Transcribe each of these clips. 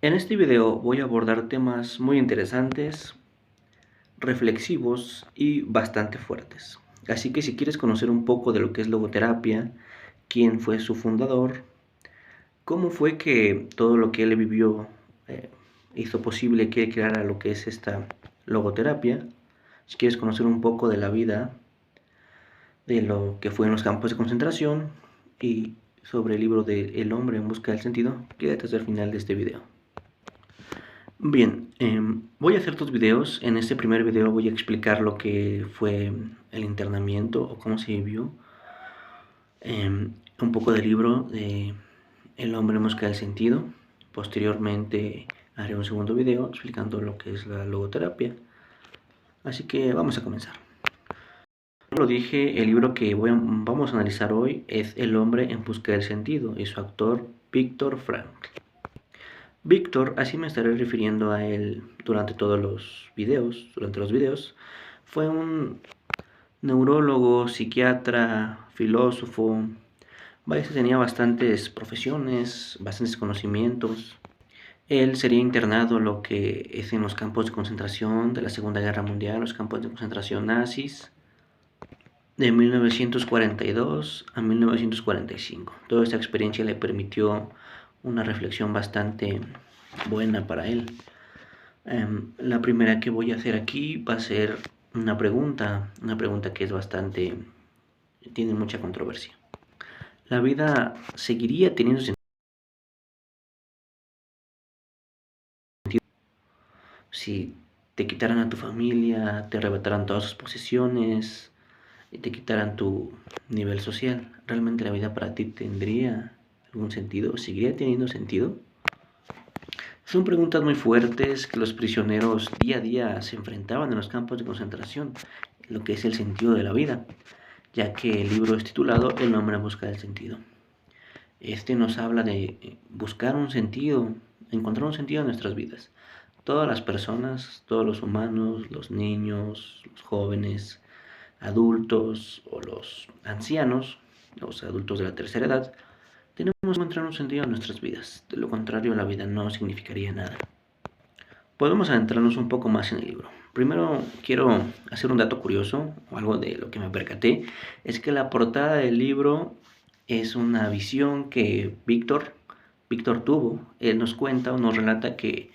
En este video voy a abordar temas muy interesantes, reflexivos y bastante fuertes. Así que si quieres conocer un poco de lo que es logoterapia, quién fue su fundador, cómo fue que todo lo que él vivió eh, hizo posible que creara lo que es esta logoterapia, si quieres conocer un poco de la vida, de lo que fue en los campos de concentración y sobre el libro de El hombre en busca del sentido, quédate hasta el final de este video. Bien, voy a hacer dos videos. En este primer video voy a explicar lo que fue el internamiento o cómo se vivió. Un poco del libro de El hombre en busca del sentido. Posteriormente haré un segundo video explicando lo que es la logoterapia. Así que vamos a comenzar. Como lo dije, el libro que vamos a analizar hoy es El hombre en busca del sentido y su autor Viktor Frankl. Víctor, así me estaré refiriendo a él durante los videos, fue un neurólogo, psiquiatra, filósofo, vaya, tenía bastantes profesiones, bastantes conocimientos. Él sería internado lo que es en los campos de concentración de la Segunda Guerra Mundial, los campos de concentración nazis, de 1942 a 1945. Toda esta experiencia le permitió una reflexión bastante buena para él. La primera que voy a hacer aquí va a ser una pregunta que es bastante, tiene mucha controversia. ¿La vida seguiría teniendo sentido si te quitaran a tu familia, te arrebataran todas sus posesiones y te quitaran tu nivel social? ¿Realmente la vida para ti tendría algún sentido? ¿Seguiría teniendo sentido? Son preguntas muy fuertes que los prisioneros día a día se enfrentaban en los campos de concentración, lo que es el sentido de la vida, ya que el libro es titulado El hombre en busca del sentido. Este nos habla de buscar un sentido, encontrar un sentido en nuestras vidas. Todas las personas, todos los humanos, los niños, los jóvenes, adultos o los ancianos, los adultos de la tercera edad, tenemos que encontrar un sentido en nuestras vidas. De lo contrario, la vida no significaría nada. Podemos adentrarnos un poco más en el libro. Primero quiero hacer un dato curioso, o algo de lo que me percaté, es que la portada del libro es una visión que Víctor tuvo. Él nos cuenta o nos relata que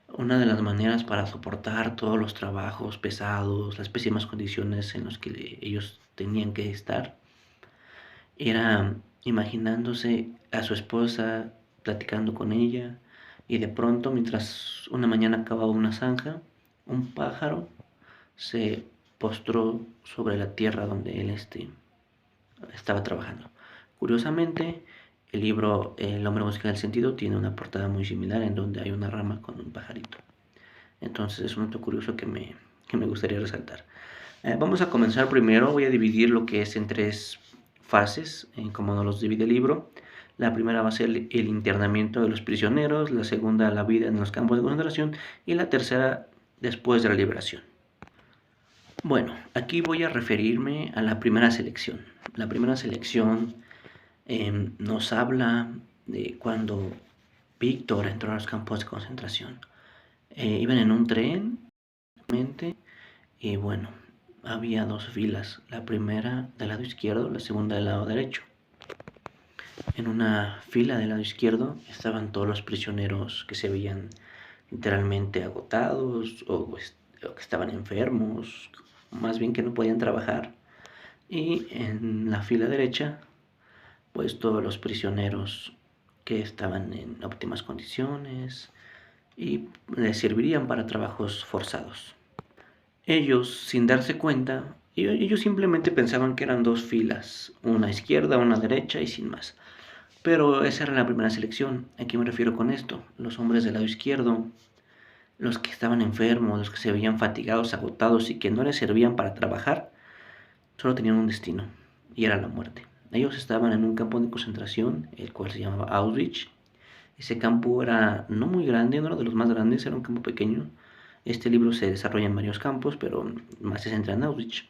una de las maneras para soportar todos los trabajos pesados, las pésimas condiciones en las que ellos tenían que estar, era imaginándose a su esposa platicando con ella y de pronto, mientras una mañana cavaba una zanja, un pájaro se postró sobre la tierra donde él estaba trabajando. Curiosamente, el libro El hombre en busca del sentido tiene una portada muy similar en donde hay una rama con un pajarito. Entonces es un dato curioso que me gustaría resaltar. Vamos a comenzar primero, voy a dividir lo que es en tres fases, como nos los divide el libro. La primera va a ser el internamiento de los prisioneros, la segunda la vida en los campos de concentración y la tercera después de la liberación. Bueno, aquí voy a referirme a la primera selección. La primera selección nos habla de cuando Víctor entró a los campos de concentración. Iban en un tren, y bueno, había dos filas, la primera del lado izquierdo, la segunda del lado derecho. En una fila del lado izquierdo estaban todos los prisioneros que se veían literalmente agotados o que estaban enfermos, más bien que no podían trabajar. Y en la fila derecha, pues todos los prisioneros que estaban en óptimas condiciones y les servirían para trabajos forzados. Ellos, sin darse cuenta, ellos simplemente pensaban que eran dos filas, una izquierda, una derecha y sin más. Pero esa era la primera selección. ¿A qué me refiero con esto? Los hombres del lado izquierdo, los que estaban enfermos, los que se veían fatigados, agotados y que no les servían para trabajar, solo tenían un destino, y era la muerte. Ellos estaban en un campo de concentración, el cual se llamaba Auschwitz. Ese campo era no muy grande, no era de los más grandes, era un campo pequeño. Este libro se desarrolla en varios campos, pero más se centra en Auschwitz.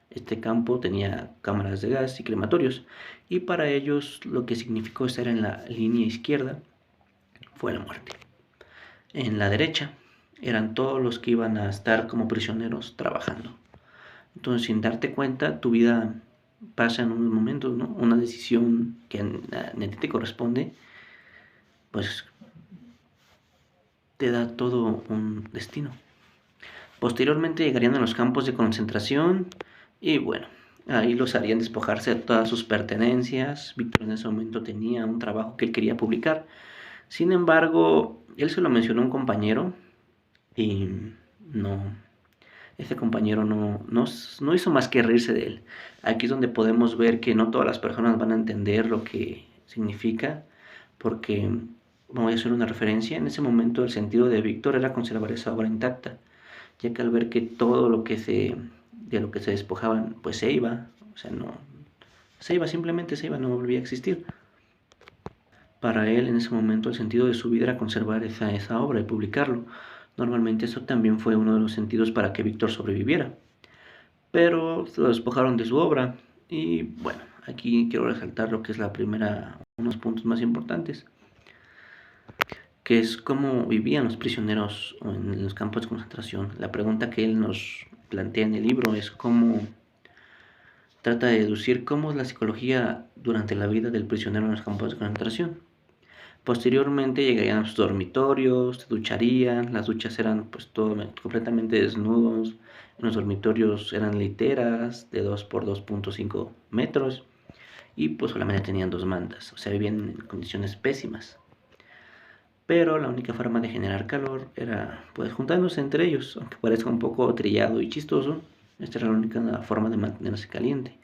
Este campo tenía cámaras de gas y crematorios, y para ellos lo que significó estar en la línea izquierda fue la muerte. en la derecha eran todos los que iban a estar como prisioneros trabajando. Entonces, sin darte cuenta, tu vida pasa en unos momentos, ¿no? Una decisión que a ti te corresponde, pues te da todo un destino. Posteriormente llegarían a los campos de concentración y bueno, ahí los harían despojarse de todas sus pertenencias. Víctor en ese momento tenía un trabajo que él quería publicar. Sin embargo, él se lo mencionó a un compañero y no, ese compañero no hizo más que reírse de él. Aquí es donde podemos ver que no todas las personas van a entender lo que significa, porque voy a hacer una referencia. En ese momento el sentido de Víctor era conservar esa obra intacta, ya que al ver que todo lo que de lo que se despojaban, pues se iba, o sea, no, se iba, simplemente se iba, no volvía a existir. Para él en ese momento el sentido de su vida era conservar esa obra y publicarlo. Normalmente eso también fue uno de los sentidos para que Víctor sobreviviera. Pero se lo despojaron de su obra. Y bueno, aquí quiero resaltar lo que es unos puntos más importantes, que es cómo vivían los prisioneros en los campos de concentración. La pregunta que él nos plantea en el libro es cómo trata de deducir cómo es la psicología durante la vida del prisionero en los campos de concentración. Posteriormente llegarían a sus dormitorios, se ducharían, las duchas eran pues todo completamente desnudos, en los dormitorios eran literas de 2 por 2.5 metros y pues solamente tenían 2 mantas, o sea vivían en condiciones pésimas. Pero la única forma de generar calor era pues juntándose entre ellos, aunque parezca un poco trillado y chistoso, esta era la única forma de mantenerse caliente.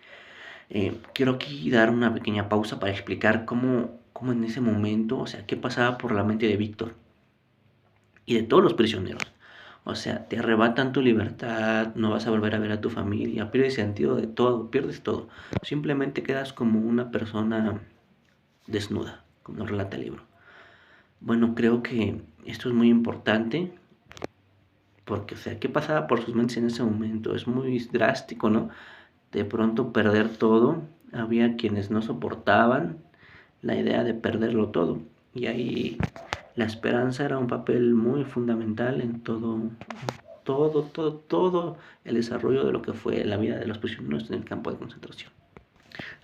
Quiero aquí dar una pequeña pausa para explicar cómo en ese momento, o sea, qué pasaba por la mente de Víctor y de todos los prisioneros. O sea, te arrebatan tu libertad, no vas a volver a ver a tu familia, pierdes sentido de todo, pierdes todo. Simplemente quedas como una persona desnuda, como relata el libro. Bueno, creo que esto es muy importante porque, o sea, ¿qué pasaba por sus mentes en ese momento? Es muy drástico, ¿no? De pronto perder todo. Había quienes no soportaban la idea de perderlo todo. Y ahí la esperanza era un papel muy fundamental en todo el desarrollo de lo que fue la vida de los prisioneros en el campo de concentración.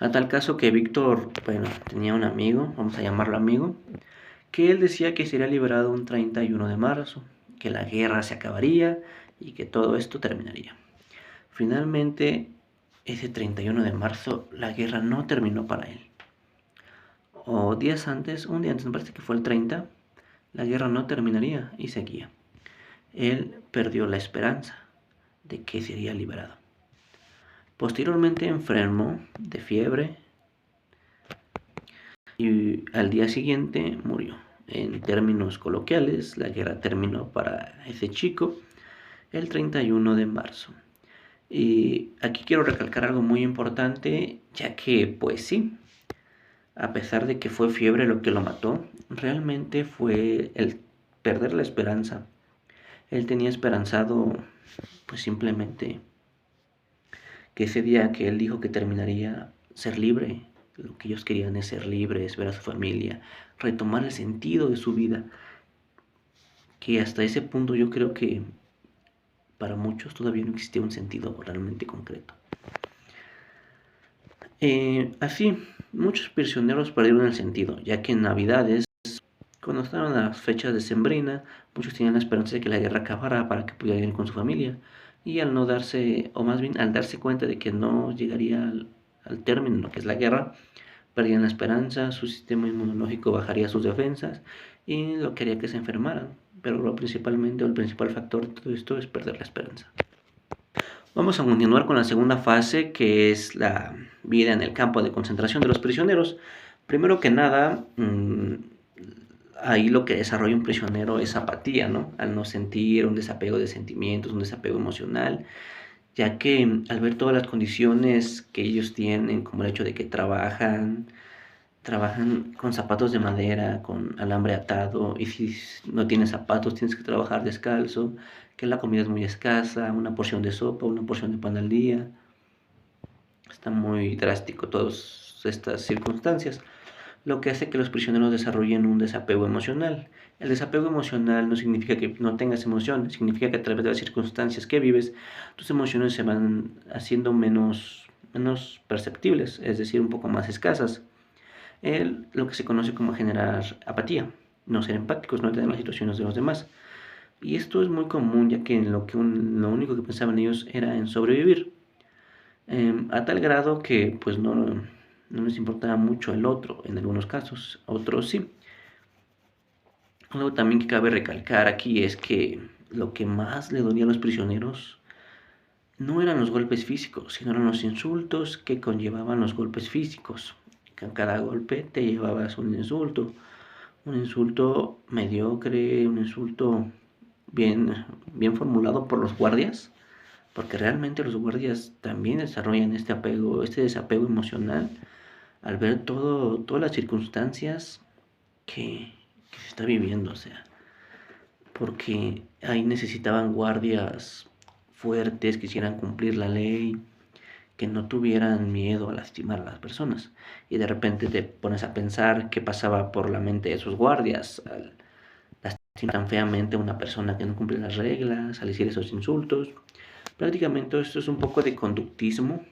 A tal caso que Víctor, bueno, tenía un amigo, vamos a llamarlo amigo, que él decía que sería liberado un 31 de marzo, que la guerra se acabaría y que todo esto terminaría. Finalmente, ese 31 de marzo, la guerra no terminó para él. O un día antes, me parece que fue el 30, la guerra no terminaría y seguía. Él perdió la esperanza de que sería liberado. Posteriormente enfermó de fiebre y al día siguiente murió. En términos coloquiales, la guerra terminó para ese chico el 31 de marzo. Y aquí quiero recalcar algo muy importante, ya que pues sí, a pesar de que fue fiebre lo que lo mató, realmente fue el perder la esperanza. Él tenía esperanzado pues simplemente que ese día que él dijo que terminaría, ser libre. Lo que ellos querían es ser libres, ver a su familia, retomar el sentido de su vida. Que hasta ese punto yo creo que para muchos todavía no existía un sentido realmente concreto. Así, muchos prisioneros perdieron el sentido, ya que en Navidades, cuando estaban las fechas decembrinas, muchos tenían la esperanza de que la guerra acabara para que pudieran ir con su familia. Y al no darse, o más bien al darse cuenta de que no llegaría al término lo que es la guerra, perdían la esperanza, su sistema inmunológico bajaría sus defensas y lo que haría que se enfermaran. Pero el principal factor de todo esto es perder la esperanza. Vamos a continuar con la segunda fase, que es la vida en el campo de concentración de los prisioneros. Primero que nada, ahí lo que desarrolla un prisionero es apatía, ¿no? Al no sentir un desapego de sentimientos, un desapego emocional, ya que al ver todas las condiciones que ellos tienen, como el hecho de que trabajan con zapatos de madera, con alambre atado, y si no tienes zapatos tienes que trabajar descalzo, que la comida es muy escasa, una porción de sopa, una porción de pan al día. Está muy drástico todas estas circunstancias, lo que hace que los prisioneros desarrollen un desapego emocional. El desapego emocional no significa que no tengas emociones, significa que a través de las circunstancias que vives, tus emociones se van haciendo menos perceptibles, es decir, un poco más escasas. Lo que se conoce como generar apatía, no ser empáticos, no entender las situaciones de los demás. Y esto es muy común, ya que lo único que pensaban ellos era en sobrevivir, a tal grado que pues no les importaba mucho el otro en algunos casos, otros sí. Algo también que cabe recalcar aquí es que lo que más le dolía a los prisioneros no eran los golpes físicos, sino eran los insultos que conllevaban los golpes físicos. En cada golpe te llevabas un insulto mediocre, un insulto bien formulado por los guardias, porque realmente los guardias también desarrollan este desapego emocional al ver todas las circunstancias que se está viviendo, o sea, porque ahí necesitaban guardias fuertes, que quisieran cumplir la ley, que no tuvieran miedo a lastimar a las personas. Y de repente te pones a pensar qué pasaba por la mente de esos guardias al lastimar tan feamente a una persona que no cumple las reglas, al decir esos insultos. Prácticamente esto es un poco de conductismo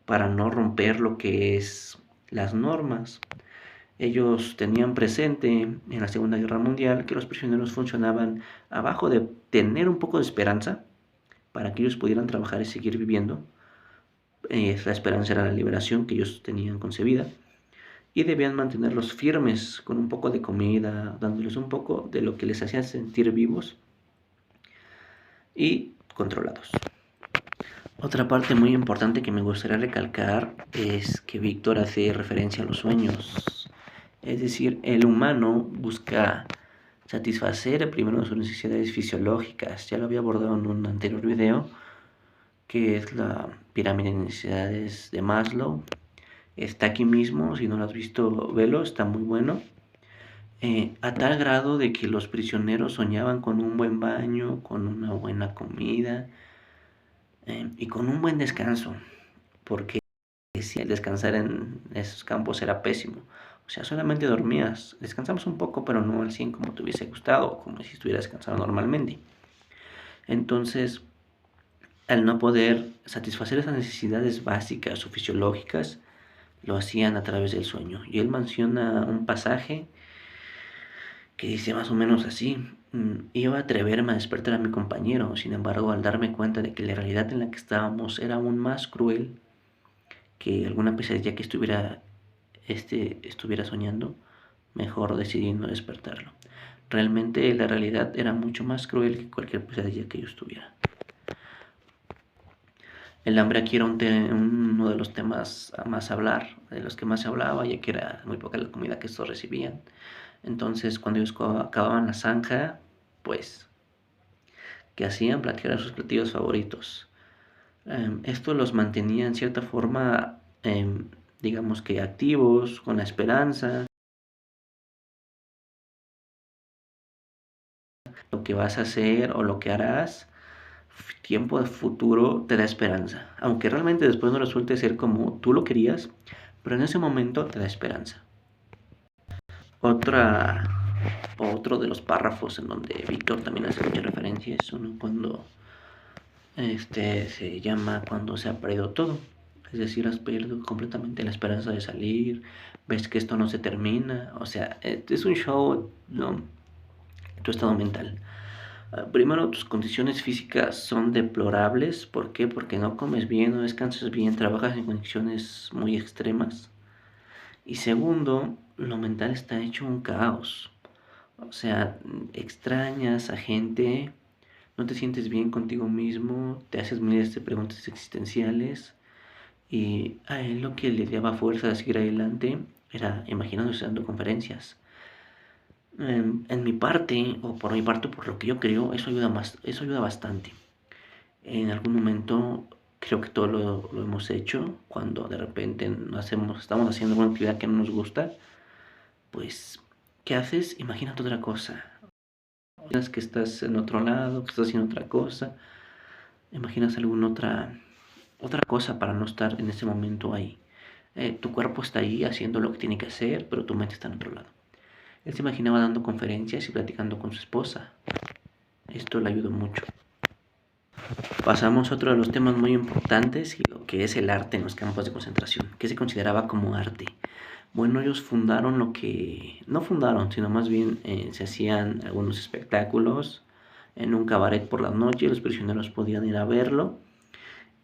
para no romper lo que es las normas. Ellos tenían presente en la Segunda Guerra Mundial que los prisioneros funcionaban abajo de tener un poco de esperanza para que ellos pudieran trabajar y seguir viviendo. La esperanza era la liberación que ellos tenían concebida y debían mantenerlos firmes con un poco de comida, dándoles un poco de lo que les hacía sentir vivos y controlados. Otra parte muy importante que me gustaría recalcar es que Víctor hace referencia a los sueños. Es decir, el humano busca satisfacer primero sus necesidades fisiológicas. Ya lo había abordado en un anterior video, que es la pirámide de necesidades de Maslow. Está aquí mismo, si no lo has visto, velo, está muy bueno. A tal grado de que los prisioneros soñaban con un buen baño, con una buena comida y con un buen descanso, porque si el descansar en esos campos era pésimo. O sea, solamente dormías, descansamos un poco, pero no al 100 como te hubiese gustado, como si estuvieras descansando normalmente. Entonces, al no poder satisfacer esas necesidades básicas o fisiológicas, lo hacían a través del sueño. Y él menciona un pasaje que dice más o menos así: iba a atreverme a despertar a mi compañero, sin embargo, al darme cuenta de que la realidad en la que estábamos era aún más cruel que alguna pesadilla que estuviera soñando, mejor decidí no despertarlo. Realmente la realidad era mucho más cruel que cualquier pesadilla que yo estuviera. El hambre aquí era uno de los temas a más hablar, de los que más se hablaba, ya que era muy poca la comida que estos recibían. Entonces, cuando ellos acababan la zanja, pues, ¿qué hacían? Platicar sus platillos favoritos. Esto los mantenía en cierta forma, digamos que activos, con la esperanza. Lo que vas a hacer o lo que harás, tiempo de futuro te da esperanza. Aunque realmente después no resulte ser como tú lo querías, pero en ese momento te da esperanza. Otro de los párrafos en donde Víctor también hace muchas referencias es uno cuando se llama cuando se ha perdido todo. Es decir, has perdido completamente la esperanza de salir, ves que esto no se termina. O sea, es un show, ¿no? Tu estado mental. Primero, tus condiciones físicas son deplorables. ¿Por qué? Porque no comes bien, no descansas bien, trabajas en condiciones muy extremas. Y segundo, lo mental está hecho un caos. O sea, extrañas a gente, no te sientes bien contigo mismo, te haces miles de preguntas existenciales. Y a él lo que le daba fuerza a seguir adelante era imaginándose dando conferencias. En mi parte, o por mi parte, por lo que yo creo, eso ayuda bastante. En algún momento creo que todo lo hemos hecho. Cuando de repente estamos haciendo una actividad que no nos gusta, pues, ¿qué haces? Imagínate otra cosa. Imaginas que estás en otro lado, que estás haciendo otra cosa. Imaginas alguna otra cosa para no estar en ese momento ahí. Tu cuerpo está ahí haciendo lo que tiene que hacer, pero tu mente está en otro lado. Él se imaginaba dando conferencias y platicando con su esposa. Esto le ayudó mucho. Pasamos a otro de los temas muy importantes y lo que es el arte en los campos de concentración. ¿Qué se consideraba como arte? Bueno, ellos fundaron lo que... No fundaron, sino más bien se hacían algunos espectáculos en un cabaret por la noche. Los prisioneros podían ir a verlo.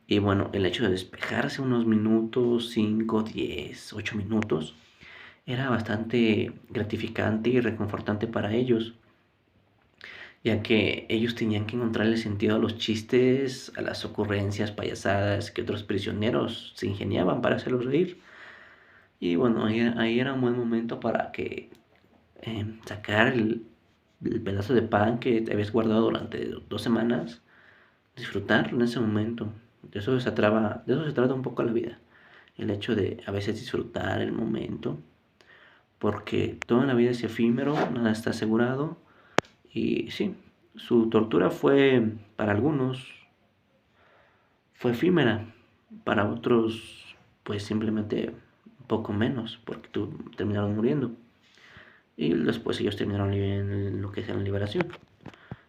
Y bueno, el hecho de despejarse unos minutos, 5, 10, 8 minutos, era bastante gratificante y reconfortante para ellos, ya que ellos tenían que encontrarle sentido a los chistes, a las ocurrencias, payasadas que otros prisioneros se ingeniaban para hacerlos reír. Y bueno, ahí era un buen momento para que sacar el pedazo de pan que te habías guardado durante 2 semanas, disfrutar en ese momento. De eso se trata un poco la vida. El hecho de a veces disfrutar el momento, porque toda la vida es efímero, nada está asegurado. Y sí, su tortura fue, para algunos, fue efímera, para otros, pues simplemente un poco menos, porque terminaron muriendo. Y después ellos terminaron en lo que es la liberación.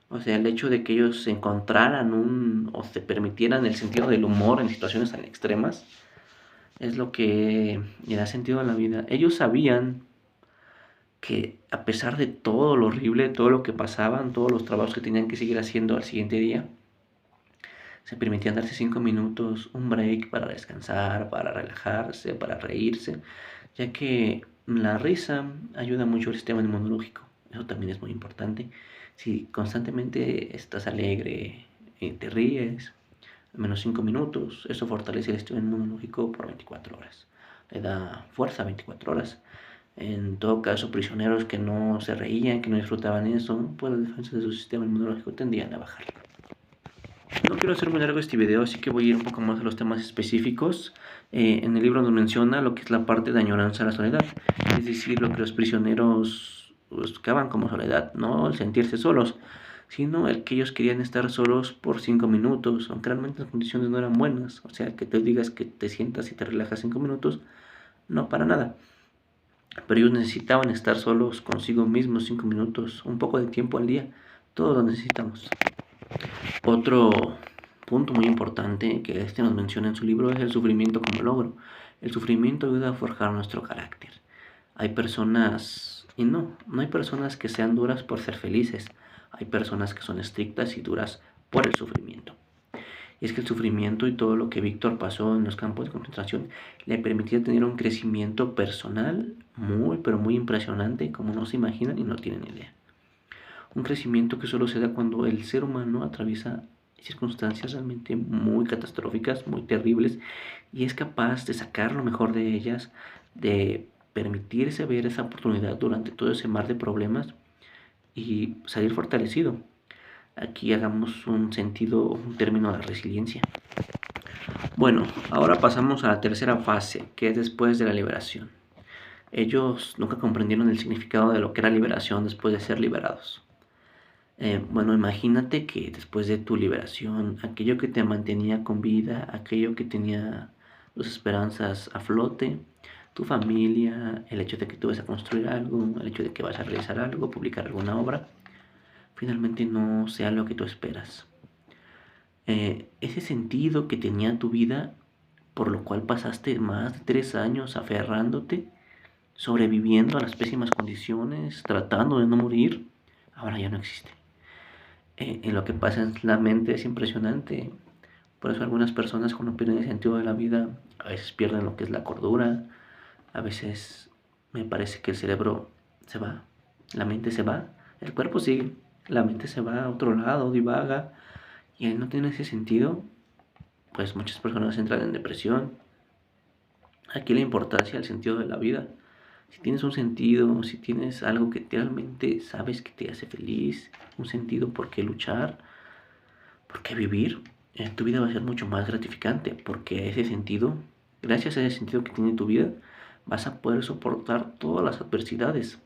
O sea, el hecho de que ellos encontraran o se permitieran el sentido del humor en situaciones tan extremas, es lo que le da sentido a la vida. Ellos sabían que a pesar de todo lo horrible, todo lo que pasaban, todos los trabajos que tenían que seguir haciendo al siguiente día, se permitían darse 5 minutos, un break para descansar, para relajarse, para reírse, ya que la risa ayuda mucho al sistema inmunológico. Eso también es muy importante. Si constantemente estás alegre y te ríes, al menos 5 minutos, eso fortalece el sistema inmunológico por 24 horas. Le da fuerza a 24 horas. En todo caso, prisioneros que no se reían, que no disfrutaban eso, pues las defensas de su sistema inmunológico tendían a bajar. No quiero hacer muy largo este video, así que voy a ir un poco más a los temas específicos. En el libro nos menciona lo que es la parte de añoranza a la soledad, es decir, lo que los prisioneros buscaban como soledad, no el sentirse solos, sino el que ellos querían estar solos por 5 minutos, aunque realmente las condiciones no eran buenas. O sea, que te digas que te sientas y te relajas 5 minutos, no para nada. Pero ellos necesitaban estar solos consigo mismos 5 minutos, un poco de tiempo al día. Todos lo necesitamos. Otro punto muy importante que nos menciona en su libro es el sufrimiento como logro. El sufrimiento ayuda a forjar nuestro carácter. Hay personas, y no hay personas que sean duras por ser felices. Hay personas que son estrictas y duras por el sufrimiento. Y es que el sufrimiento y todo lo que Víctor pasó en los campos de concentración le permitía tener un crecimiento personal muy, pero muy impresionante, como no se imaginan y no tienen idea. Un crecimiento que solo se da cuando el ser humano atraviesa circunstancias realmente muy catastróficas, muy terribles, y es capaz de sacar lo mejor de ellas, de permitirse ver esa oportunidad durante todo ese mar de problemas y salir fortalecido. Aquí hagamos un término de la resiliencia. Bueno, ahora pasamos a la tercera fase, que es después de la liberación. Ellos nunca comprendieron el significado de lo que era liberación después de ser liberados. Bueno, imagínate que después de tu liberación, aquello que te mantenía con vida, aquello que tenía tus esperanzas a flote, tu familia, el hecho de que tú vas a construir algo, el hecho de que vas a realizar algo, publicar alguna obra, finalmente no sea lo que tú esperas. Ese sentido que tenía tu vida, por lo cual pasaste más de 3 años aferrándote, sobreviviendo a las pésimas condiciones, tratando de no morir, ahora ya no existe. En lo que pasa en la mente es impresionante. Por eso algunas personas cuando pierden el sentido de la vida, a veces pierden lo que es la cordura, a veces me parece que el cerebro se va, la mente se va, el cuerpo sigue, la mente se va a otro lado, divaga, y al no tener ese sentido, pues muchas personas entran en depresión. Aquí la importancia del sentido de la vida. Si tienes un sentido, si tienes algo que realmente sabes que te hace feliz, un sentido por qué luchar, por qué vivir, tu vida va a ser mucho más gratificante, porque ese sentido, gracias a ese sentido que tiene tu vida, vas a poder soportar todas las adversidades.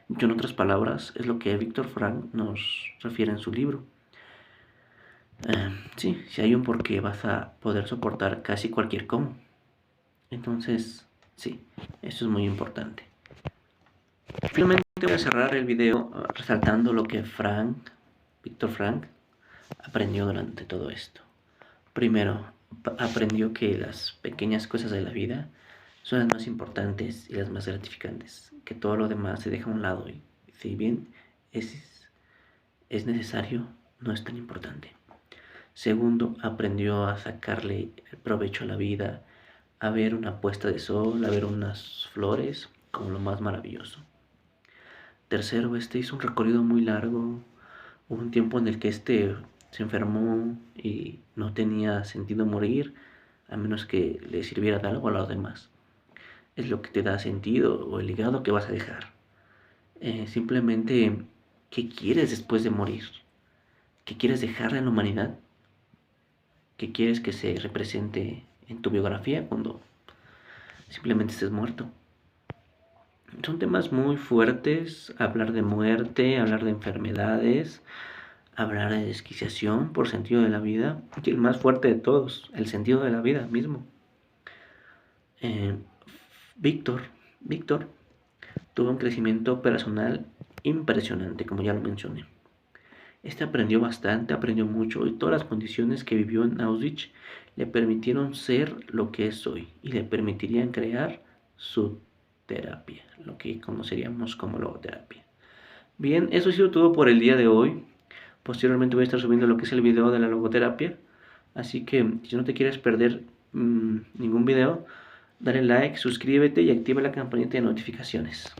En otras palabras, es lo que Víctor Frank nos refiere en su libro. Sí, si hay un porqué, vas a poder soportar casi cualquier cómo. Entonces, sí, eso es muy importante. Finalmente, Voy a cerrar el video resaltando lo que Víctor Frank, aprendió durante todo esto. Primero, aprendió que las pequeñas cosas de la vida son las más importantes y las más gratificantes, que todo lo demás se deja a un lado y si bien es necesario, no es tan importante. Segundo, aprendió a sacarle el provecho a la vida, a ver una puesta de sol, a ver unas flores como lo más maravilloso. Tercero, hizo un recorrido muy largo. Hubo un tiempo en el que se enfermó y no tenía sentido morir, a menos que le sirviera de algo a los demás. Es lo que te da sentido o el legado que vas a dejar. Simplemente, ¿qué quieres después de morir? ¿Qué quieres dejar en la humanidad? ¿Qué quieres que se represente en tu biografía cuando simplemente estés muerto? Son temas muy fuertes, hablar de muerte, hablar de enfermedades, hablar de desquiciación por sentido de la vida, y el más fuerte de todos, el sentido de la vida mismo. Eh, Víctor, Víctor tuvo un crecimiento personal impresionante, como ya lo mencioné. Aprendió bastante, aprendió mucho y todas las condiciones que vivió en Auschwitz le permitieron ser lo que es hoy y le permitirían crear su terapia, lo que conoceríamos como logoterapia. Bien, eso ha sido todo por el día de hoy. Posteriormente voy a estar subiendo lo que es el video de la logoterapia. Así que si no te quieres perder ningún video, dale like, suscríbete y activa la campanita de notificaciones.